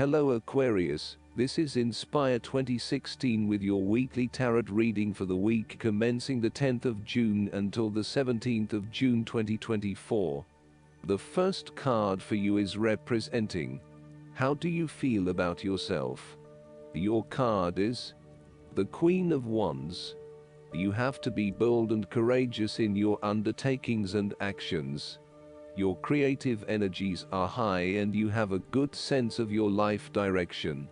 Hello Aquarius, this is Inspire 2016 with your weekly tarot reading for the week commencing the 10th of June until the 17th of June 2024. The first card for you is representing, how do you feel about yourself? Your card is the Queen of Wands. You have to be bold and courageous in your undertakings and actions. Your creative energies are high and you have a good sense of your life direction.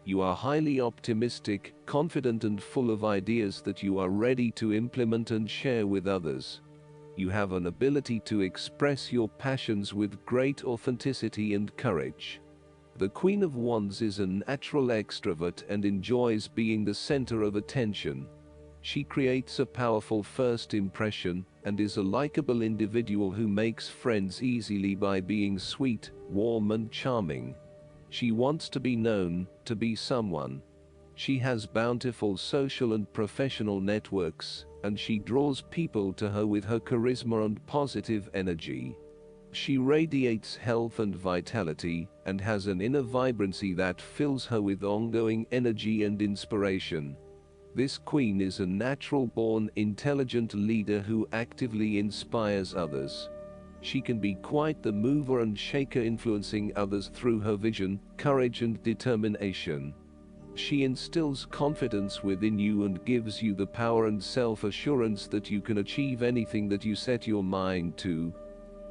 You are highly optimistic, confident and full of ideas that you are ready to implement and share with others. You have an ability to express your passions with great authenticity and courage. The Queen of Wands is a natural extrovert and enjoys being the center of attention. She creates a powerful first impression and is a likable individual who makes friends easily by being sweet, warm and charming. She wants to be known, to be someone. She has bountiful social and professional networks, and she draws people to her with her charisma and positive energy. She radiates health and vitality, and has an inner vibrancy that fills her with ongoing energy and inspiration. This queen is a natural-born, intelligent leader who actively inspires others. She can be quite the mover and shaker, influencing others through her vision, courage and determination. She instills confidence within you and gives you the power and self-assurance that you can achieve anything that you set your mind to.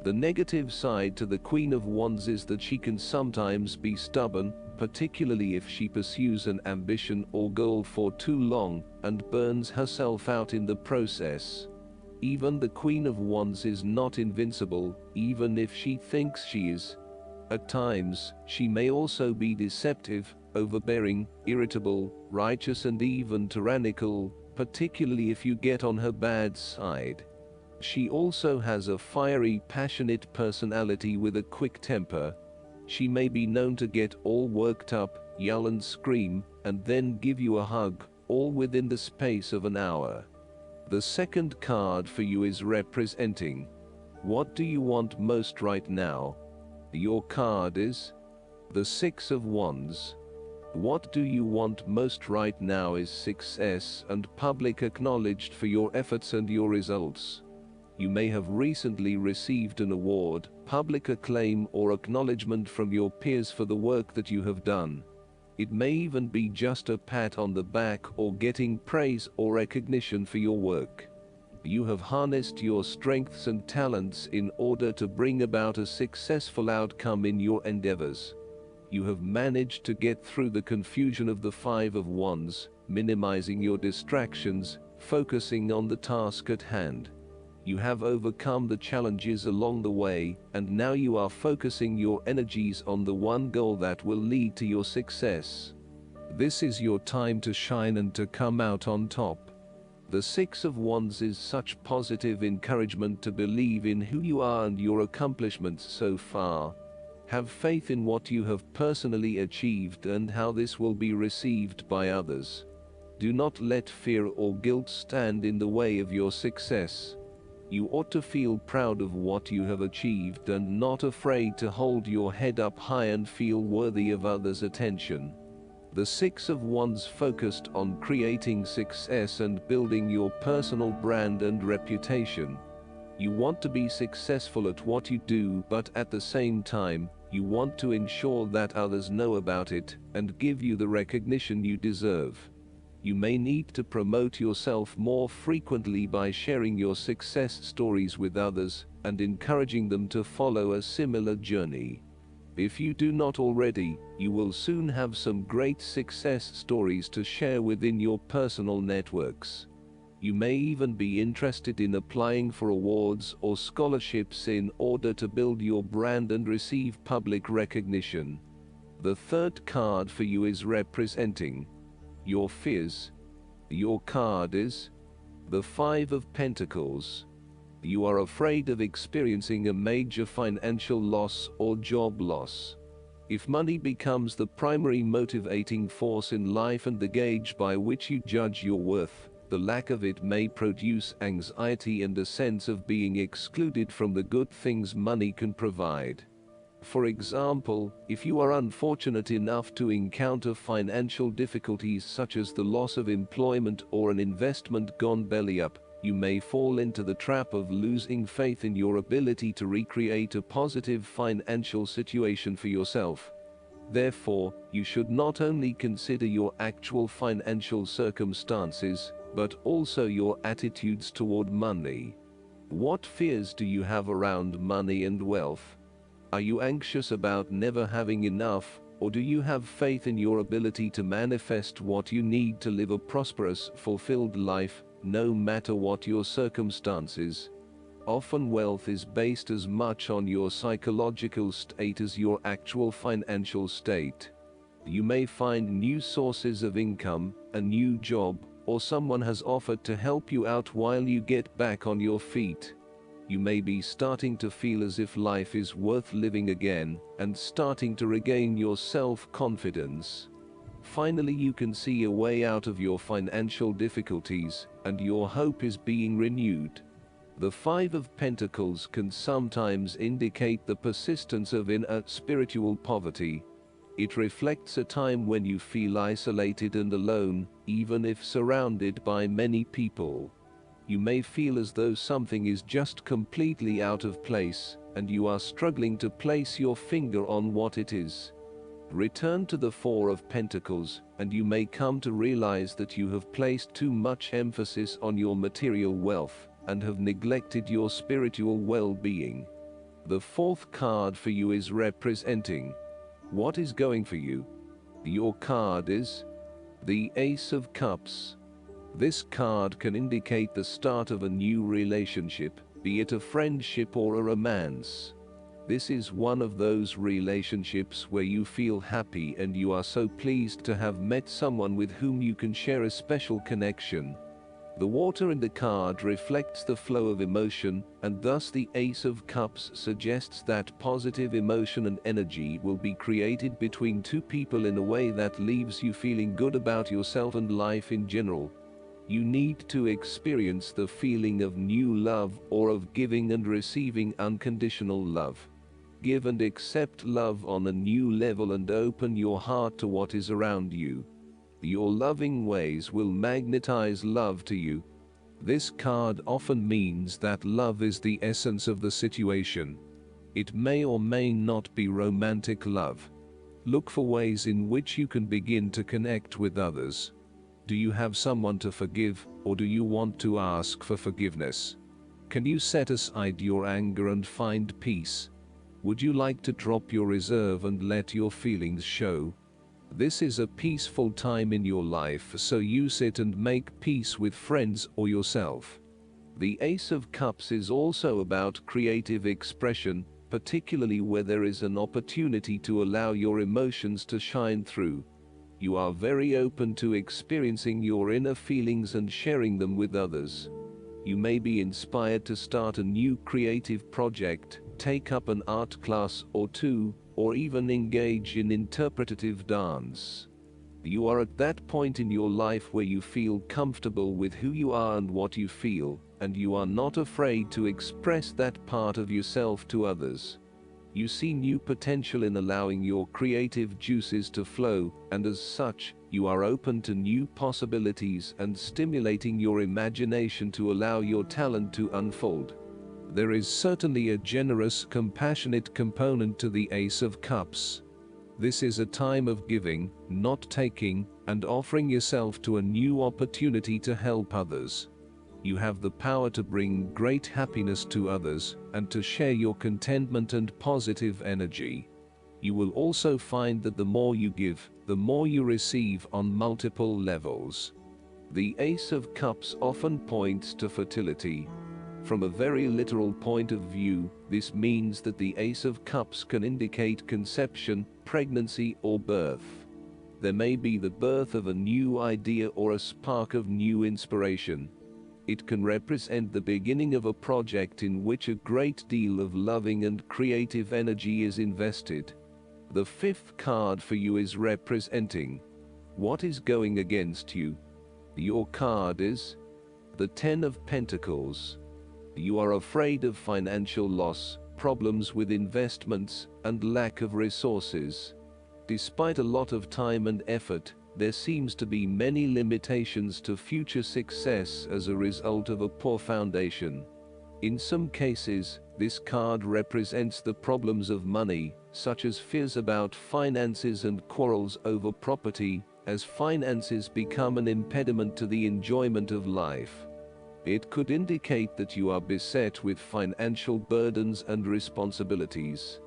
The negative side to the Queen of Wands is that she can sometimes be stubborn, particularly if she pursues an ambition or goal for too long, and burns herself out in the process. Even the Queen of Wands is not invincible, even if she thinks she is. At times, she may also be deceptive, overbearing, irritable, righteous and even tyrannical, particularly if you get on her bad side. She also has a fiery, passionate personality with a quick temper. She may be known to get all worked up, yell and scream, and then give you a hug, all within the space of an hour. The second card for you is representing, what do you want most right now? Your card is the Six of Wands. What do you want most right now is success and public acknowledged for your efforts and your results. You may have recently received an award, public acclaim or acknowledgement from your peers for the work that you have done. It may even be just a pat on the back or getting praise or recognition for your work. You have harnessed your strengths and talents in order to bring about a successful outcome in your endeavors. You have managed to get through the confusion of the Five of Wands, minimizing your distractions, focusing on the task at hand. You have overcome the challenges along the way, and now you are focusing your energies on the one goal that will lead to your success. This is your time to shine and to come out on top. The Six of Wands is such positive encouragement to believe in who you are and your accomplishments so far. Have faith in what you have personally achieved and how this will be received by others. Do not let fear or guilt stand in the way of your success. You ought to feel proud of what you have achieved and not afraid to hold your head up high and feel worthy of others' attention. The Six of Wands focused on creating success and building your personal brand and reputation. You want to be successful at what you do, but at the same time, you want to ensure that others know about it and give you the recognition you deserve. You may need to promote yourself more frequently by sharing your success stories with others and encouraging them to follow a similar journey. If you do not already, you will soon have some great success stories to share within your personal networks. You may even be interested in applying for awards or scholarships in order to build your brand and receive public recognition. The third card for you is representing your fears. Your card is the Five of Pentacles. You are afraid of experiencing a major financial loss or job loss. If money becomes the primary motivating force in life and the gauge by which you judge your worth, the lack of it may produce anxiety and a sense of being excluded from the good things money can provide. For example, if you are unfortunate enough to encounter financial difficulties such as the loss of employment or an investment gone belly up, you may fall into the trap of losing faith in your ability to recreate a positive financial situation for yourself. Therefore, you should not only consider your actual financial circumstances, but also your attitudes toward money. What fears do you have around money and wealth? Are you anxious about never having enough, or do you have faith in your ability to manifest what you need to live a prosperous, fulfilled life, no matter what your circumstances? Often wealth is based as much on your psychological state as your actual financial state. You may find new sources of income, a new job, or someone has offered to help you out while you get back on your feet. You may be starting to feel as if life is worth living again, and starting to regain your self-confidence. Finally, you can see a way out of your financial difficulties, and your hope is being renewed. The Five of Pentacles can sometimes indicate the persistence of inner spiritual poverty. It reflects a time when you feel isolated and alone, even if surrounded by many people. You may feel as though something is just completely out of place, and you are struggling to place your finger on what it is. Return to the Four of Pentacles, and you may come to realize that you have placed too much emphasis on your material wealth, and have neglected your spiritual well-being. The fourth card for you is representing what is going for you. Your card is the Ace of Cups. This card can indicate the start of a new relationship, be it a friendship or a romance. This is one of those relationships where you feel happy and you are so pleased to have met someone with whom you can share a special connection. The water in the card reflects the flow of emotion, and thus the Ace of Cups suggests that positive emotion and energy will be created between two people in a way that leaves you feeling good about yourself and life in general. You need to experience the feeling of new love, or of giving and receiving unconditional love. Give and accept love on a new level and open your heart to what is around you. Your loving ways will magnetize love to you. This card often means that love is the essence of the situation. It may or may not be romantic love. Look for ways in which you can begin to connect with others. Do you have someone to forgive, or do you want to ask for forgiveness? Can you set aside your anger and find peace? Would you like to drop your reserve and let your feelings show? This is a peaceful time in your life, so use it and make peace with friends or yourself. The Ace of Cups is also about creative expression, particularly where there is an opportunity to allow your emotions to shine through. You are very open to experiencing your inner feelings and sharing them with others. You may be inspired to start a new creative project, take up an art class or two, or even engage in interpretative dance. You are at that point in your life where you feel comfortable with who you are and what you feel, and you are not afraid to express that part of yourself to others. You see new potential in allowing your creative juices to flow, and as such, you are open to new possibilities and stimulating your imagination to allow your talent to unfold. There is certainly a generous, compassionate component to the Ace of Cups. This is a time of giving, not taking, and offering yourself to a new opportunity to help others. You have the power to bring great happiness to others, and to share your contentment and positive energy. You will also find that the more you give, the more you receive on multiple levels. The Ace of Cups often points to fertility. From a very literal point of view, this means that the Ace of Cups can indicate conception, pregnancy, or birth. There may be the birth of a new idea or a spark of new inspiration. It can represent the beginning of a project in which a great deal of loving and creative energy is invested. The fifth card for you is representing what is going against you. Your card is the Ten of Pentacles. You are afraid of financial loss, problems with investments, and lack of resources. Despite a lot of time and effort, there seems to be many limitations to future success as a result of a poor foundation. In some cases, this card represents the problems of money, such as fears about finances and quarrels over property, as finances become an impediment to the enjoyment of life. It could indicate that you are beset with financial burdens and responsibilities.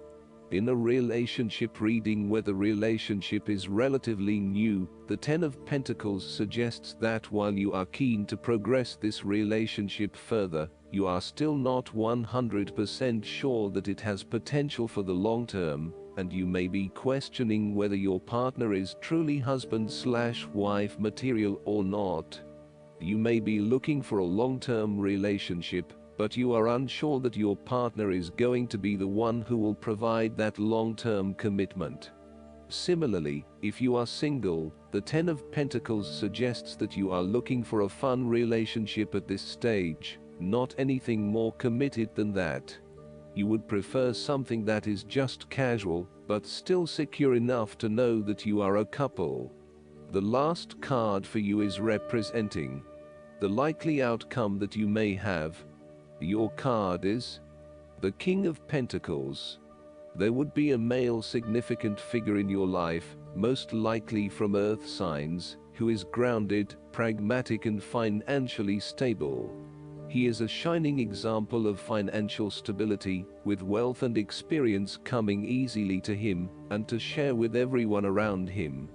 In a relationship reading where the relationship is relatively new, the Ten of Pentacles suggests that while you are keen to progress this relationship further, you are still not 100% sure that it has potential for the long term, and you may be questioning whether your partner is truly husband/wife material or not. You may be looking for a long-term relationship, but you are unsure that your partner is going to be the one who will provide that long-term commitment. Similarly, if you are single, the Ten of Pentacles suggests that you are looking for a fun relationship at this stage, not anything more committed than that. You would prefer something that is just casual, but still secure enough to know that you are a couple. The last card for you is representing the likely outcome that you may have. Your card is the King of Pentacles. There would be a male significant figure in your life, most likely from earth signs, who is grounded, pragmatic and financially stable. He is a shining example of financial stability, with wealth and experience coming easily to him, and to share with everyone around him.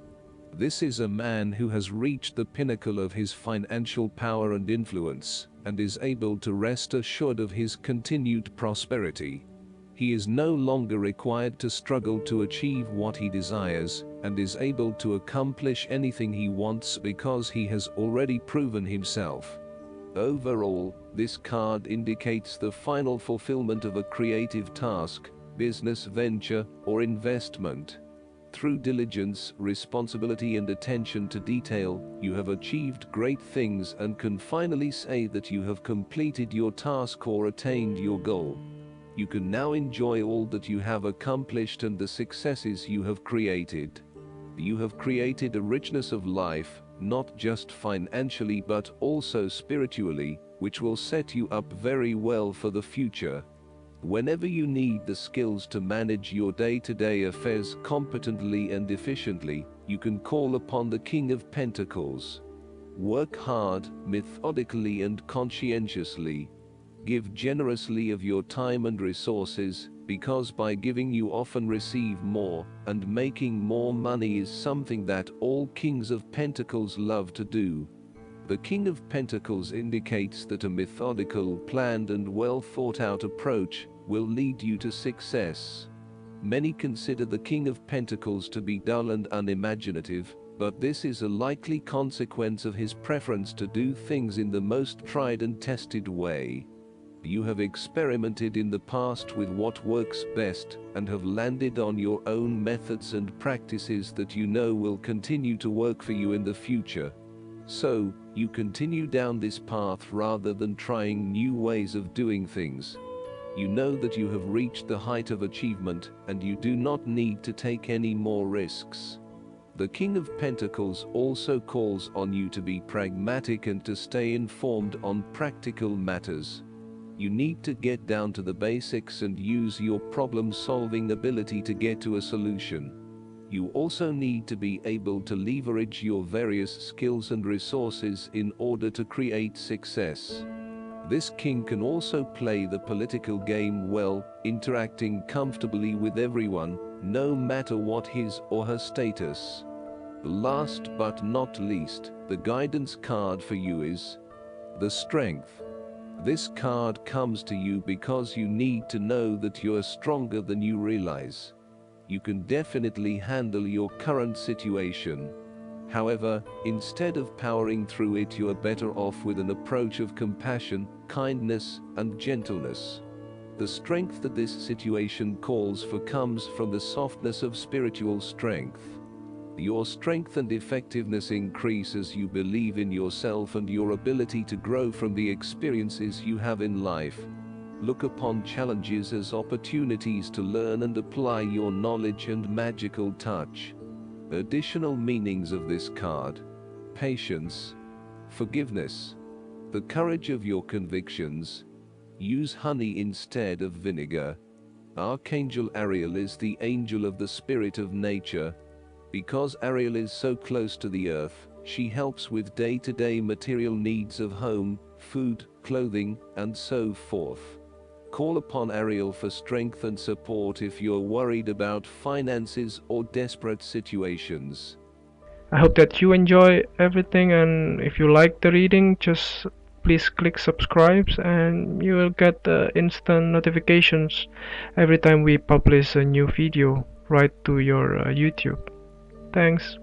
This is a man who has reached the pinnacle of his financial power and influence, and is able to rest assured of his continued prosperity. He is no longer required to struggle to achieve what he desires, and is able to accomplish anything he wants because he has already proven himself. Overall, this card indicates the final fulfillment of a creative task, business venture, or investment. Through diligence, responsibility and attention to detail, you have achieved great things and can finally say that you have completed your task or attained your goal. You can now enjoy all that you have accomplished and the successes you have created. You have created a richness of life, not just financially but also spiritually, which will set you up very well for the future. Whenever you need the skills to manage your day-to-day affairs competently and efficiently, you can call upon the King of Pentacles. Work hard, methodically and conscientiously. Give generously of your time and resources, because by giving you often receive more, and making more money is something that all Kings of Pentacles love to do. The King of Pentacles indicates that a methodical, planned and well thought out approach will lead you to success. Many consider the King of Pentacles to be dull and unimaginative, but this is a likely consequence of his preference to do things in the most tried and tested way. You have experimented in the past with what works best, and have landed on your own methods and practices that you know will continue to work for you in the future. So, you continue down this path rather than trying new ways of doing things. You know that you have reached the height of achievement, and you do not need to take any more risks. The King of Pentacles also calls on you to be pragmatic and to stay informed on practical matters. You need to get down to the basics and use your problem-solving ability to get to a solution. You also need to be able to leverage your various skills and resources in order to create success. This king can also play the political game well, interacting comfortably with everyone, no matter what his or her status. Last but not least, the guidance card for you is the Strength. This card comes to you because you need to know that you are stronger than you realize. You can definitely handle your current situation. However, instead of powering through it, you are better off with an approach of compassion, kindness, and gentleness. The strength that this situation calls for comes from the softness of spiritual strength. Your strength and effectiveness increase as you believe in yourself and your ability to grow from the experiences you have in life. Look upon challenges as opportunities to learn and apply your knowledge and magical touch. Additional meanings of this card: patience, forgiveness, the courage of your convictions. Use honey instead of vinegar. Archangel Ariel is the angel of the spirit of nature. Because Ariel is so close to the earth, she helps with day-to-day material needs of home, food, clothing, and so forth. Call upon Ariel for strength and support if you're worried about finances or desperate situations. I hope that you enjoy everything, and if you like the reading, just please click subscribe and you will get instant notifications every time we publish a new video right to your YouTube. Thanks.